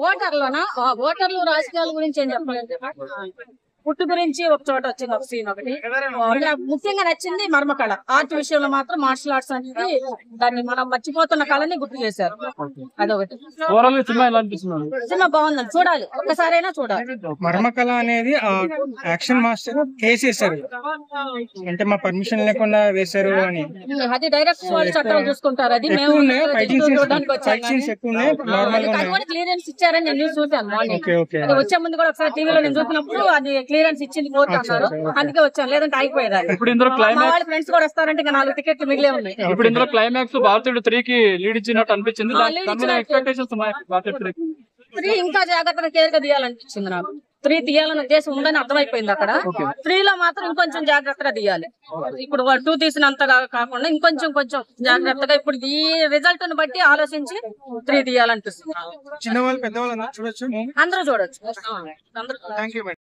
ఓటర్లోనా ఓటర్లు రాజకీయాల గురించి ఏం చెప్పలేదు. పుట్టు గురించి ఒక చోట వచ్చింది ఒక సీన్ ఒకటి. ముఖ్యంగా నచ్చింది మర్మకళ ఆర్ట్ విషయంలో మాత్రం మార్షల్ ఆర్ట్స్ అనేది దాన్ని మనం మర్చిపోతున్న కళని గుర్తు చేశారు. అదొకటి. సినిమా బాగుందని చూడాలి, ఒక్కసారైనా చూడాలి. మర్మకళ అనేది యాక్షన్ మాస్టర్ కేసేశారు అంటే మా పర్మిషన్ లేకుండా వేశారు అని. అది డైరెక్ట్ వాళ్ళు చట్టాలు చూసుకుంటారు. అది మేము క్లియరెన్స్ ఇచ్చారని నేను న్యూస్ చూసాను. అది వచ్చే ముందు కూడా ఒకసారి టీవీలో నేను చూసినప్పుడు అది క్లియరెన్స్ ఇచ్చింది కోర్టు అన్నారు. అందుకే వచ్చాను, లేదంటే అయిపోయేదాన్ని. ఇప్పుడు ఇందులో వాళ్ళ ఫ్రెండ్స్ కూడా వస్తారంటే ఇంకా 4 టికెట్లు మిగిలే ఉన్నాయి. ఇప్పుడు ఇందులో క్లైమాక్స్ భారతీయుడు 3 కి లీడ్ ఇచ్చినట్టు అనిపించింది. ఇంకా జాగ్రత్తగా కేర్ గా తీయాలనిపించింది నాకు. 3 తీయాలని ఉద్దేశం ఉందని అర్థమైపోయింది అక్కడ. 3 లో మాత్రం ఇంకొంచెం జాగ్రత్తగా తీయాలి. ఇప్పుడు 2 తీసినంతగా కాకుండా ఇంకొంచెం జాగ్రత్తగా ఇప్పుడు ఈ రిజల్ట్ ను బట్టి ఆలోచించి 3 తీయాలనిపిస్తుంది. చిన్నవాళ్ళు పెద్దవాళ్ళు అందరూ చూడొచ్చు. అందరూ చూడొచ్చు.